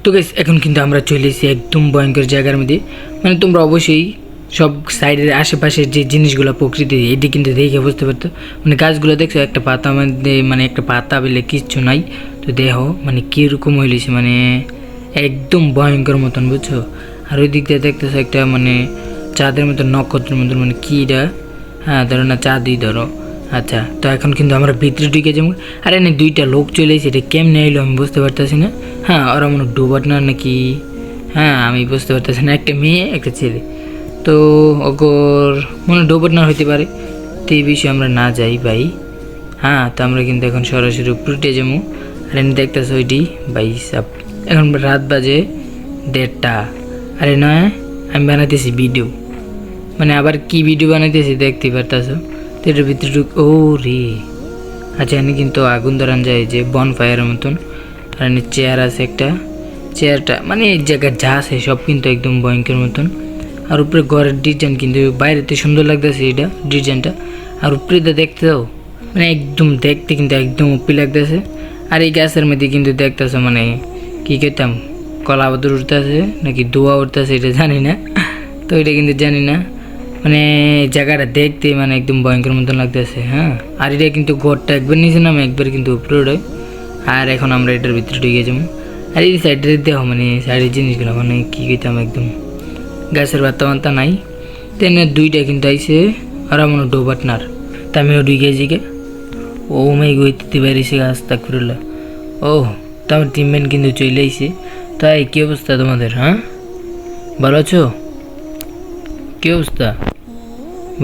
তো গাইস এখন কিন্তু আমরা চলে এসেছি একদম ভয়ঙ্কর জায়গার মধ্যে। মানে তোমরা অবশ্যই সব সাইডের আশেপাশের যে জিনিসগুলো প্রকৃতি এটি কিন্তু দেখে বুঝতে পারতো। মানে গাছগুলো দেখছো একটা পাতা মধ্যে মানে একটা পাতা বলে কিচ্ছু নাই। তো দেহ মানে কীরকম হইলিছে মানে একদম ভয়ঙ্কর মতন বুঝছো। আর ওই দিক দিয়ে দেখতেছো একটা মানে চাঁদের মতন নক্ষত্রের মতন মানে কীটা, হ্যাঁ ধরো না চাঁদই ধরো। আচ্ছা তো এখন কিন্তু আমরা ভিতরে ঢুকে যাবো। আর এনে দুইটা লোক চলে এসেছে, এটা কেমনে এলো আমি বুঝতে পারতেছি না। হ্যাঁ ওরা মনে ডুবাট না নাকি, হ্যাঁ আমি বুঝতে পারতেছি না, একটা মেয়ে একটা ছেলে। তো ওগর মনে ডোবট না হইতে পারে, তো এই বিষয়ে আমরা না যাই ভাই। হ্যাঁ তো আমরা কিন্তু এখন সরাসরি উপরে যাবো। আর এনে দেখতেছো ওইটি ভাই সাপ, এখন রাত বাজে 1:30। আরে নয় আমি বানাইতেছি ভিডিও, মানে আবার কি ভিডিও বানাইতেছি দেখতে পারতেছো। তো এটার ভিতরে ও রে, আচ্ছা এনে কিন্তু আগুন ধরান যায় যে বন ফায়ারের মতন। আর এনে চেয়ার আছে একটা, চেয়ারটা মানে এই জায়গায় যা আছে সব কিন্তু একদম ভয়ঙ্কর মতন। আর উপরে ঘরের ডিজাইন কিন্তু বাইরেতে সুন্দর লাগতেছে এটা ডিজাইনটা, আর উপরে দেখতে দাও মানে একদম দেখতে কিন্তু একদম উপি লাগতেছে। আর এই গাছের মধ্যে কিন্তু দেখতেছো মানে কী কইতাম কলা বাদুর উঠতেছে নাকি দোয়া উঠতেছে এটা জানি না, তো এটা কিন্তু জানি না। মানে জায়গাটা দেখতে মানে একদম ভয়ঙ্কর মতন লাগতেছে। হ্যাঁ আর এটা কিন্তু ঘরটা একবার নিচে নামে একবার কিন্তু উপরে ওঠে। আর এখন আমরা এটার ভিতরে ঢুকে যাবো। আর এই সাইডে দেখো মানে সাইডের জিনিসগুলো মানে কী কইতাম একদম গাছের বার্তা বার্তা নাই। তেনে দুইটা কিন্তু আইসে আর মনে ডোবাটনার, তা আমিও ঢুকে জিগে ও মাই গইতে বেরিয়েছে গাছ তাক ফিরল। ও তো আমার টিমমেট কিন্তু চলে আইসে। তাই কী অবস্থা তোমাদের? হ্যাঁ ভালো আছো? কী অবস্থা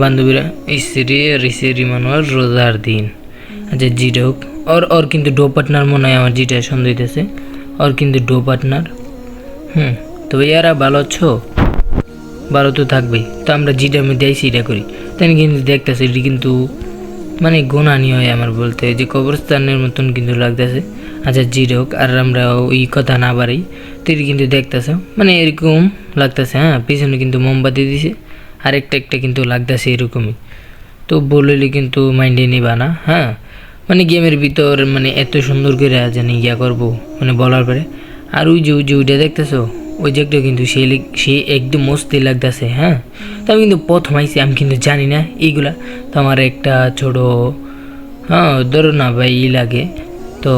বান্ধবীরা? রিসেরি মানুষ রোজার দিন। আচ্ছা জিটা হোক ওর কিন্তু ডো পার্টনার মনে হয়, আমার জিটা সন্দেহ হইতেছে ওর কিন্তু ডো পার্টনার। তো ইয়ারা ভালো আছো? ভালো তো থাকবেই। তো আমরা জিটার মধ্যে আইসি এটা করি, তাই কিন্তু দেখতেছে এটি কিন্তু মানে গোনানি হয় আমার বলতে যে কবরস্থানের মতন কিন্তু লাগতেছে। আচ্ছা জিটা হোক আর আমরা ওই কথা না বাড়াই। তো এটি কিন্তু দেখতেছে মানে এরকম লাগতেছে। হ্যাঁ পিছনে কিন্তু মোমবাতি দিছে আর একটা কিন্তু লাগতেছে এরকমই। তো বললে কিন্তু মাইন্ডে নিবা না। হ্যাঁ মানে গেমের ভিতর মানে এত সুন্দর করে জানি ইয়া করবো মানে বলার পরে। আর ওই যে ওইটা দেখতেছো ওই জায়গাটা কিন্তু সে একদম মস্তি লাগতেছে। হ্যাঁ তো আমি কিন্তু প্রথম আইসি, আমি কিন্তু জানি না এইগুলা। তো আমার একটা ছোটো হ্যাঁ ধরো না ভাই লাগে, তো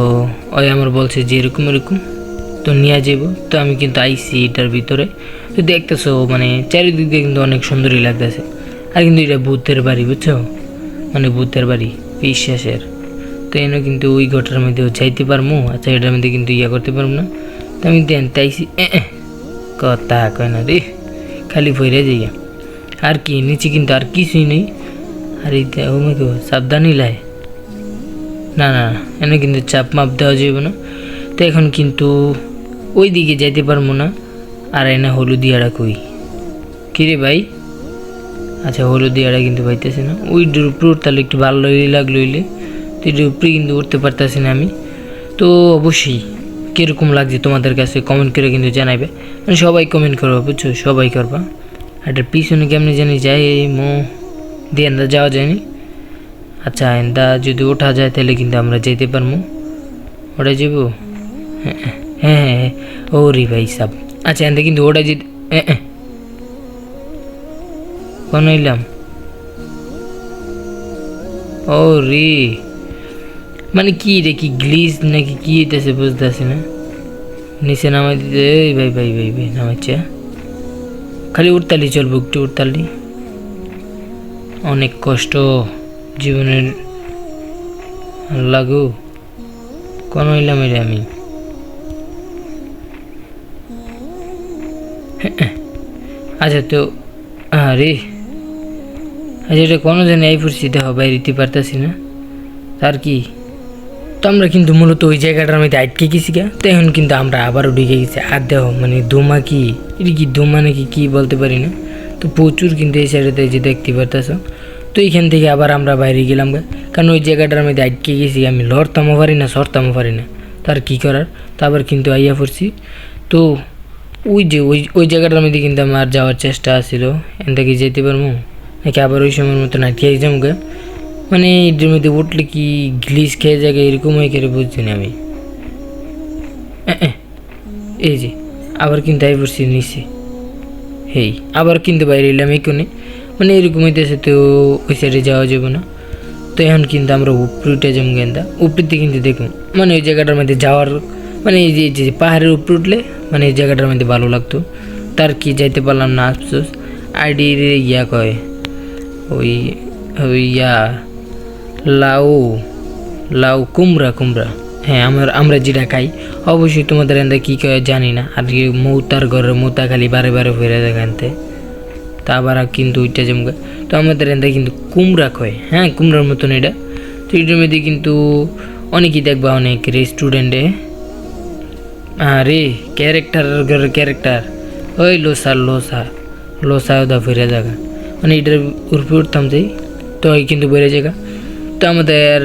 ওই আমার বলছে যে এরকম এরকম তো নিয়ে যাব। তো আমি কিন্তু আইসি এটার ভিতরে। তো দেখতেছো মানে চারিদিক দিয়ে কিন্তু অনেক সুন্দরই লাগতেছে। আর কিন্তু এটা ভূতের বাড়ি বুঝছো, মানে ভূতের বাড়ি বিশ্বাসের। তো এনে কিন্তু ওই ঘরটার মধ্যেও যাইতে পারবো। আচ্ছা এটার মধ্যে কিন্তু ইয়া করতে পারবো না। তো আমি দেন তাইছি কথা কয় না রে, খালি ফইরে যাইয়া আর কি নিচে কিন্তু আর কিছুই নেই। আর এই সাবধানই লাই না না এনে কিন্তু চাপ মাপ দেওয়া যাবে না। তো এখন কিন্তু ওই দিকে যাইতে পারবো না। আর এনে হলুদিয়াটা কই কিরে ভাই? আচ্ছা হলুদিয়াটা কিন্তু পাইতেছি না। ওই উপরে তাহলে একটু ভালো লাগলো হইলে, তো এটার উপরে কিন্তু উঠতে পারতেছি না আমি। তো অবশ্যই কীরকম লাগছে তোমাদের কাছে কমেন্ট করে কিন্তু জানাবে, মানে সবাই কমেন্ট করবা বুঝছো, সবাই করবা। এটার পিছনে কেমনি জানি যায় এই দিয়ে এন্দা যাওয়া যায়নি। আচ্ছা এন্দা যদি ওঠা যায় তাহলে কিন্তু আমরা যেতে পারবো। ওটা যাব হ্যাঁ হ্যাঁ হ্যাঁ ও রে ভাই সাব। আচ্ছা এন্দা কিন্তু ওটা যেতে কোন এলাম ও রে, মানে কি রে কি গ্লিজ নাকি কি হইতেছে বুঝতেছি না। নিচে নামাই দিতে ভাই ভাই ভাই ভাই নামাচ্ছে, খালি উঠতালি চলবো একটু উঠতালি। অনেক কষ্ট জীবনের লাগু কোন হইলাম রে আমি। আচ্ছা তো আরে আচ্ছা এটা কোনো জানি এই পরিস্থিতি হবে রীতি পারতেছি না তার কি। তো আমরা কিন্তু মূলত ওই জায়গাটার মধ্যে আটকে গেছি গা। তো এখন কিন্তু আমরা আবারও ঢুকে গেছি। আর দেখো মানে দোমা কি এটা কি দোমা নাকি কি বলতে পারি না। তো প্রচুর কিন্তু এই সাইডেতে যে দেখতে পারতেছ। তো এইখান থেকে আবার আমরা বাইরে গেলাম গা, কারণ ওই জায়গাটার মধ্যে আটকে গেছি আমি, লড়তামও পারি না সরতামও পারি না, তার কী করার। তো আবার কিন্তু আইয়া পড়ছি। তো ওই যে ওই জায়গাটার মধ্যে কিন্তু আমার যাওয়ার চেষ্টা আছিল, এন থেকে যেতে পারবো নাকি আবার ওই সময়ের মতো আটকে যাম গা। মানে এটার মধ্যে উঠলে কি গ্লিজ খেয়ে জায়গায় এরকম হয়ে খেয়ে বুঝছি না আমি। এই যে আবার কিন্তু আই পড়ছি নিচে, হেই আবার কিন্তু বাইরে এলাম এখানে, মানে এরকম হইতেছে। তো ওই সাইডে যাওয়া যাবে না। তো এখন কিন্তু আমরা উপরে উঠে যাবো গেন্দা, উপরেতে কিন্তু দেখুন মানে ওই জায়গাটার মধ্যে যাওয়ার মানে এই যে পাহাড়ের উপরে উঠলে মানে এই জায়গাটার মধ্যে ভালো লাগতো। তার কি যাইতে পারলাম না, আফসোস। আইডির ইয়া কয় ওই ওই ইয়া লাউ লাউ কুমড়া, হ্যাঁ আমরা যেটা খাই। অবশ্যই তোমাদের এখানে কী কয় জানি না। আর কি মৌতার ঘরের মৌতা খালি বারে বারে ফিরে দেখানতে, তা আবার কিন্তু ওইটা জমকা। তো আমাদের এখানে কিন্তু কুমড়া কয়, হ্যাঁ কুমড়ার মতন এটা। তো এটার মধ্যে কিন্তু অনেকই দেখবা, অনেক রেস্টুরেন্টে রে ক্যারেক্টার ওই লোসা ওদা ফিরে জায়গা, মানে এটার উপরে উঠতাম যাই তো ওই কিন্তু বেড়ে জায়গা। তো আমাদের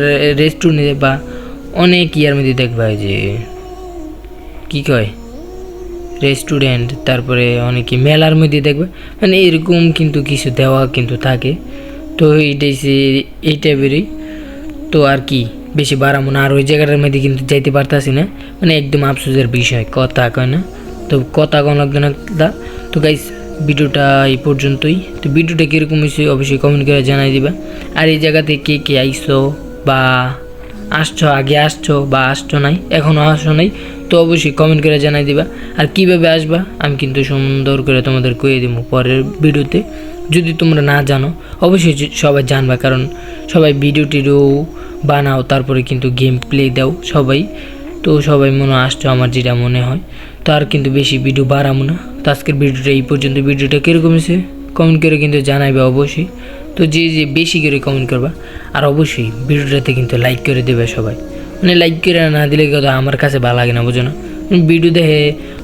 রেস্টুরেন্টে বা অনেক ইয়ার মধ্যে দেখবা যে কী কয় রেস্টুরেন্ট, তারপরে অনেকে মেলার মধ্যে দেখবে মানে এরকম কিন্তু কিছু দেওয়া কিন্তু থাকে। তো এই টাইপেরই। তো আর কি বেশি বাড়াবো না, আর ওই জায়গাটার মধ্যে কিন্তু যাইতে পারতাছি না, মানে একদম আফসোসের বিষয়, কথা কয় না। তো কথা কন লাগবে না। তো গাইস ভিডিওটা এই পর্যন্তই। তো ভিডিওটা কীরকম হয়েছে অবশ্যই কমেন্ট করে জানাই দিবা। আর এই জায়গাতে কে কে আইসো বা আসছো, আগে আসছো বা আসছো নাই, এখনও আসছো নাই, তো অবশ্যই কমেন্ট করে জানাই দিবা। আর কীভাবে আসবা আমি কিন্তু সুন্দর করে তোমাদের কয়ে দেবো পরের ভিডিওতে। যদি তোমরা না জানো অবশ্যই সবাই জানবা, কারণ সবাই ভিডিও বানাও, তারপরে কিন্তু গেম প্লে দাও সবাই। তো সবাই মনে আসছো আমার যেটা মনে হয়। তো আর কিন্তু বেশি ভিডিও বাড়াবো না। তো আজকের ভিডিওটা এই পর্যন্ত। ভিডিওটা কীরকম হয়েছে কমেন্ট করে কিন্তু জানাইবে অবশ্যই। তো যে বেশি করে কমেন্ট করবা, আর অবশ্যই ভিডিওটাতে কিন্তু লাইক করে দেবে সবাই। মানে লাইক করে না দিলে কিন্তু আমার কাছে ভালো লাগে না, বুঝো না। ভিডিও দেখে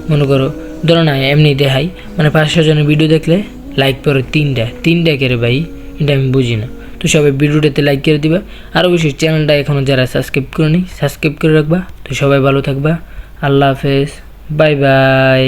মনে করো ধরো না এমনি দেখাই, মানে 500 জনের ভিডিও দেখলে লাইক করে তিনটা করে ভাই, এটা আমি বুঝি না। তো সবাই ভিডিওটাতে লাইক করে দিবা। আর অবশ্যই চ্যানেলটা এখনও যারা সাবস্ক্রাইব করে নি সাবস্ক্রাইব করে রাখবা। তো সবাই ভালো থাকবা, আল্লাহ হাফেজ, বাই বাই।